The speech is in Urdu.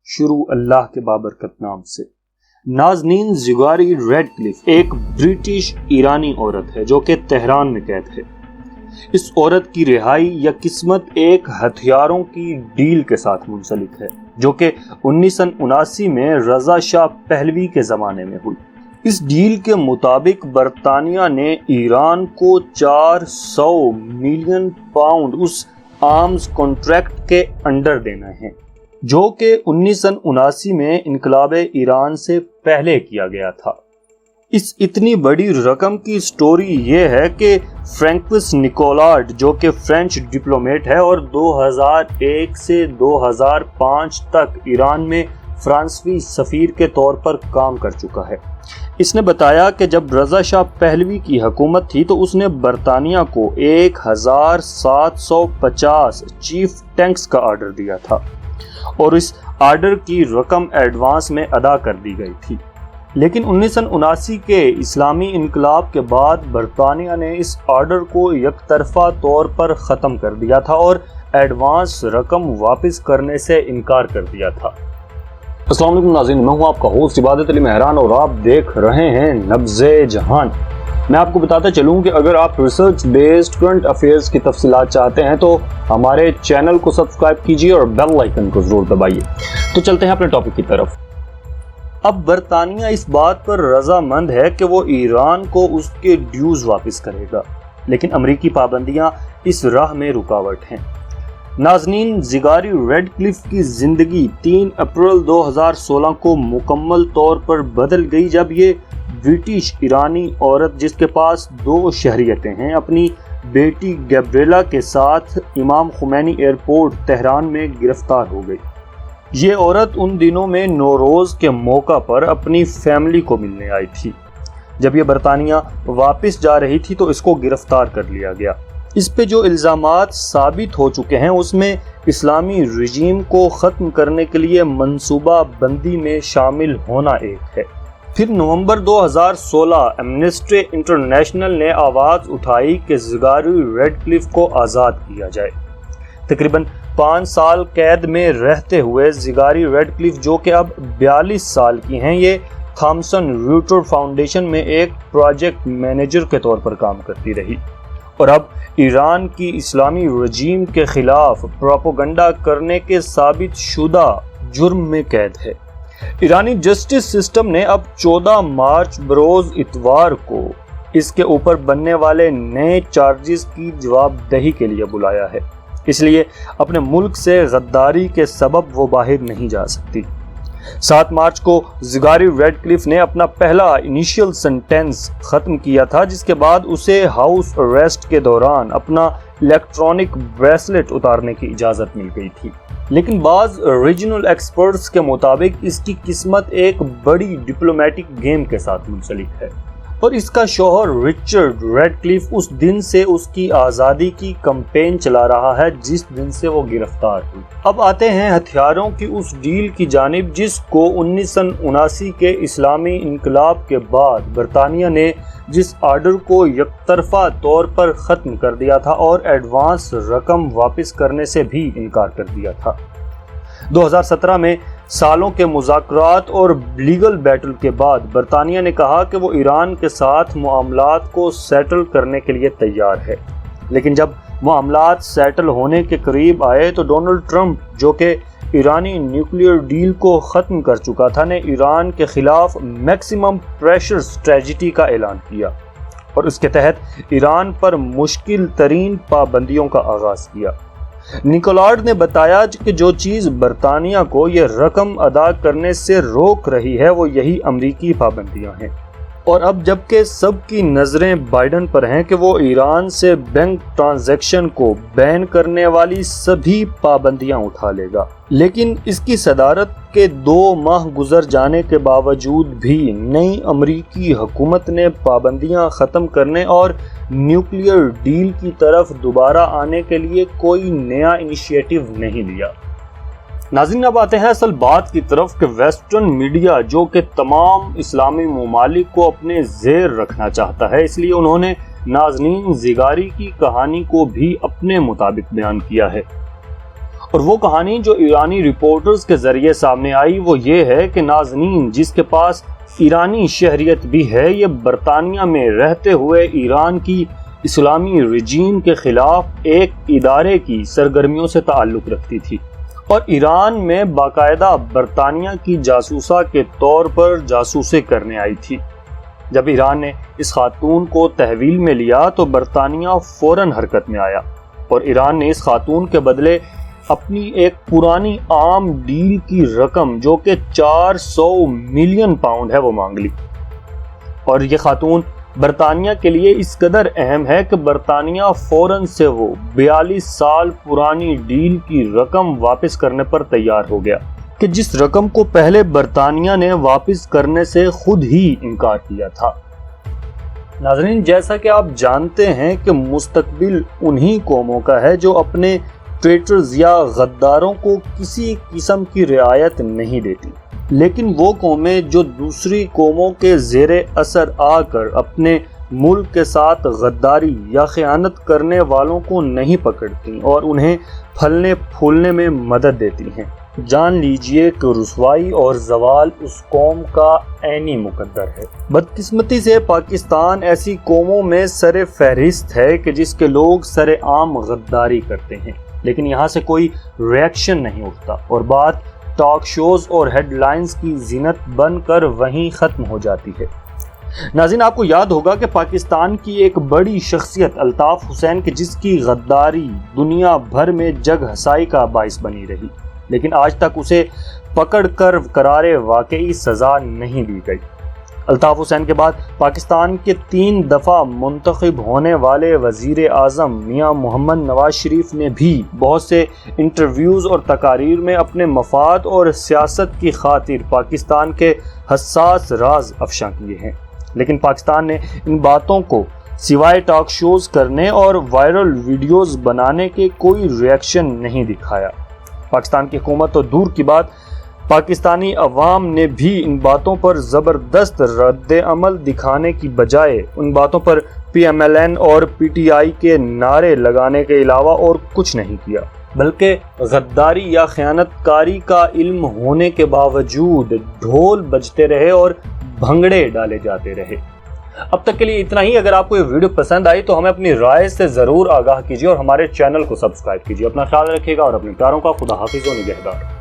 شروع اللہ کے بابرکت نام سے۔ نازنین، زگاری ریڈ کلف ایک برٹش ایرانی عورت ہے جو کہ تہران میں قید ہے۔ اس عورت کی رہائی یا قسمت ایک ہتھیاروں کی ڈیل کے ساتھ منسلک ہے جو کہ 1979 میں رضا شاہ پہلوی کے زمانے میں ہوئی۔ اس ڈیل کے مطابق برطانیہ نے ایران کو 400 ملین پاؤنڈ اس آرمز کانٹریکٹ کے انڈر دینا ہے جو کہ 1979 میں انقلاب ایران سے پہلے کیا گیا تھا۔ اس اتنی بڑی رقم کی سٹوری یہ ہے کہ فرینکوس نکولاڈ جو کہ فرینچ ڈپلومیٹ ہے اور 2001 سے 2005 تک ایران میں فرانسوی سفیر کے طور پر کام کر چکا ہے، اس نے بتایا کہ جب رضا شاہ پہلوی کی حکومت تھی تو اس نے برطانیہ کو 1750 چیف ٹینکس کا آرڈر دیا تھا اور اس آرڈر کی رقم ایڈوانس میں ادا کر دی گئی تھی، لیکن 1979 کے اسلامی انقلاب کے بعد برطانیہ نے اس آرڈر کو یک طرفہ طور پر ختم کر دیا تھا اور ایڈوانس رقم واپس کرنے سے انکار کر دیا تھا۔ السلام علیکم ناظرین، میں ہوں آپ کا ہوسٹ عبادت علی مہران اور آپ دیکھ رہے ہیں نبض جہان۔ میں آپ کو بتاتا چلوں کہ اگر آپ ریسرچ بیسڈ کرنٹ افیئرز کی تفصیلات چاہتے ہیں تو ہمارے چینل کو سبسکرائب کیجیے اور بیل آئیکن کو ضرور دبائیے۔ تو چلتے ہیں اپنے ٹاپک کی طرف۔ اب برطانیہ اس بات پر رضامند ہے کہ وہ ایران کو اس کے ڈیوز واپس کرے گا، لیکن امریکی پابندیاں اس راہ میں رکاوٹ ہیں۔ ناظرین، زگاری ریڈ کلف کی زندگی 3 اپریل 2016 کو مکمل طور پر بدل گئی جب یہ برٹش ایرانی عورت جس کے پاس 2 شہریتیں ہیں اپنی بیٹی گیبریلا کے ساتھ امام خمینی ایئرپورٹ تہران میں گرفتار ہو گئی۔ یہ عورت ان دنوں میں نوروز کے موقع پر اپنی فیملی کو ملنے آئی تھی۔ جب یہ برطانیہ واپس جا رہی تھی تو اس کو گرفتار کر لیا گیا۔ اس پہ جو الزامات ثابت ہو چکے ہیں اس میں اسلامی رجیم کو ختم کرنے کے لیے منصوبہ بندی میں شامل ہونا ایک ہے۔ پھر نومبر 2016 ایمنسٹی انٹرنیشنل نے آواز اٹھائی کہ زگاری ریڈ کلف کو آزاد کیا جائے۔ تقریباً 5 سال قید میں رہتے ہوئے زگاری ریڈ کلف جو کہ اب 42 سال کی ہیں، یہ تھامسن روٹر فاؤنڈیشن میں ایک پروجیکٹ مینیجر کے طور پر کام کرتی رہی اور اب ایران کی اسلامی رجیم کے خلاف پروپیگنڈا کرنے کے ثابت شدہ جرم میں قید ہے۔ ایرانی جسٹس سسٹم نے اب 14 مارچ بروز اتوار کو اس کے اوپر بننے والے نئے چارجز کی جواب دہی کے لیے بلایا ہے، اس لیے اپنے ملک سے غداری کے سبب وہ باہر نہیں جا سکتی۔ 7 مارچ کو زگاری ریڈ کلف نے اپنا پہلا انیشیل سنٹینس ختم کیا تھا جس کے بعد اسے ہاؤس اریسٹ کے دوران اپنا الیکٹرانک بریسلٹ اتارنے کی اجازت مل گئی تھی، لیکن بعض ریجنل ایکسپرٹس کے مطابق اس کی قسمت ایک بڑی ڈپلومیٹک گیم کے ساتھ منسلک ہے اور اس کا شوہر رچرڈ ریڈ کلف اس دن سے اس کی آزادی کی کمپین چلا رہا ہے جس دن سے وہ گرفتار ہوئی۔ اب آتے ہیں ہتھیاروں کی اس ڈیل کی جانب جس کو 1979 کے اسلامی انقلاب کے بعد برطانیہ نے جس آرڈر کو یک طرفہ طور پر ختم کر دیا تھا اور ایڈوانس رقم واپس کرنے سے بھی انکار کر دیا تھا۔ 2017 میں سالوں کے مذاکرات اور لیگل بیٹل کے بعد برطانیہ نے کہا کہ وہ ایران کے ساتھ معاملات کو سیٹل کرنے کے لیے تیار ہے، لیکن جب معاملات سیٹل ہونے کے قریب آئے تو ڈونلڈ ٹرمپ جو کہ ایرانی نیوکلیئر ڈیل کو ختم کر چکا تھا نے ایران کے خلاف میکسیمم پریشر اسٹریٹجی کا اعلان کیا اور اس کے تحت ایران پر مشکل ترین پابندیوں کا آغاز کیا۔ نکولاڈ نے بتایا کہ جو چیز برطانیہ کو یہ رقم ادا کرنے سے روک رہی ہے وہ یہی امریکی پابندیاں ہیں، اور اب جبکہ سب کی نظریں بائیڈن پر ہیں کہ وہ ایران سے بینک ٹرانزیکشن کو بین کرنے والی سبھی پابندیاں اٹھا لے گا، لیکن اس کی صدارت کے 2 ماہ گزر جانے کے باوجود بھی نئی امریکی حکومت نے پابندیاں ختم کرنے اور نیوکلیئر ڈیل کی طرف دوبارہ آنے کے لیے کوئی نیا انیشیٹو نہیں لیا۔ ناظرین، اب آتے ہیں اصل بات کی طرف کہ ویسٹرن میڈیا جو کہ تمام اسلامی ممالک کو اپنے زیر رکھنا چاہتا ہے، اس لیے انہوں نے نازنین زگاری کی کہانی کو بھی اپنے مطابق بیان کیا ہے اور وہ کہانی جو ایرانی رپورٹرز کے ذریعے سامنے آئی وہ یہ ہے کہ نازنین جس کے پاس ایرانی شہریت بھی ہے یہ برطانیہ میں رہتے ہوئے ایران کی اسلامی رجیم کے خلاف ایک ادارے کی سرگرمیوں سے تعلق رکھتی تھی اور ایران میں باقاعدہ برطانیہ کی جاسوسہ کے طور پر جاسوسیں کرنے آئی تھی۔ جب ایران نے اس خاتون کو تحویل میں لیا تو برطانیہ فوراً حرکت میں آیا اور ایران نے اس خاتون کے بدلے اپنی ایک پرانی عام ڈیل کی رقم جو کہ 400 ملین پاؤنڈ ہے وہ مانگ لی، اور یہ خاتون برطانیہ کے لیے اس قدر اہم ہے کہ برطانیہ فوراً سے وہ 42 سال پرانی ڈیل کی رقم واپس کرنے پر تیار ہو گیا کہ جس رقم کو پہلے برطانیہ نے واپس کرنے سے خود ہی انکار کیا تھا۔ ناظرین، جیسا کہ آپ جانتے ہیں کہ مستقبل انہی قوموں کا ہے جو اپنے ٹریٹرز یا غداروں کو کسی قسم کی رعایت نہیں دیتی، لیکن وہ قومیں جو دوسری قوموں کے زیر اثر آ کر اپنے ملک کے ساتھ غداری یا خیانت کرنے والوں کو نہیں پکڑتی اور انہیں پھلنے پھولنے میں مدد دیتی ہیں، جان لیجئے کہ رسوائی اور زوال اس قوم کا عینی مقدر ہے۔ بدقسمتی سے پاکستان ایسی قوموں میں سر فہرست ہے کہ جس کے لوگ سر عام غداری کرتے ہیں، لیکن یہاں سے کوئی ریئیکشن نہیں اٹھتا اور بات ٹاک شوز اور ہیڈ لائنز کی زینت بن کر وہیں ختم ہو جاتی ہے۔ ناظرین، آپ کو یاد ہوگا کہ پاکستان کی ایک بڑی شخصیت الطاف حسین کی جس کی غداری دنیا بھر میں جگ ہسائی کا باعث بنی رہی، لیکن آج تک اسے پکڑ کر قرار واقعی سزا نہیں دی گئی۔ الطاف حسین کے بعد پاکستان کے 3 دفعہ منتخب ہونے والے وزیر اعظم میاں محمد نواز شریف نے بھی بہت سے انٹرویوز اور تقاریر میں اپنے مفاد اور سیاست کی خاطر پاکستان کے حساس راز افشاں کیے ہیں، لیکن پاکستان نے ان باتوں کو سوائے ٹاک شوز کرنے اور وائرل ویڈیوز بنانے کے کوئی ریئیکشن نہیں دکھایا۔ پاکستان کی حکومت تو دور کی بات، پاکستانی عوام نے بھی ان باتوں پر زبردست رد عمل دکھانے کی بجائے ان باتوں پر پی ایم ایل این اور پی ٹی آئی کے نعرے لگانے کے علاوہ اور کچھ نہیں کیا، بلکہ غداری یا خیانت کاری کا علم ہونے کے باوجود ڈھول بجتے رہے اور بھنگڑے ڈالے جاتے رہے۔ اب تک کے لیے اتنا ہی۔ اگر آپ کو یہ ویڈیو پسند آئی تو ہمیں اپنی رائے سے ضرور آگاہ کیجیے اور ہمارے چینل کو سبسکرائب کیجیے۔ اپنا خیال رکھیے گا اور اپنے پیاروں کا خدا حافظ و نگہدار۔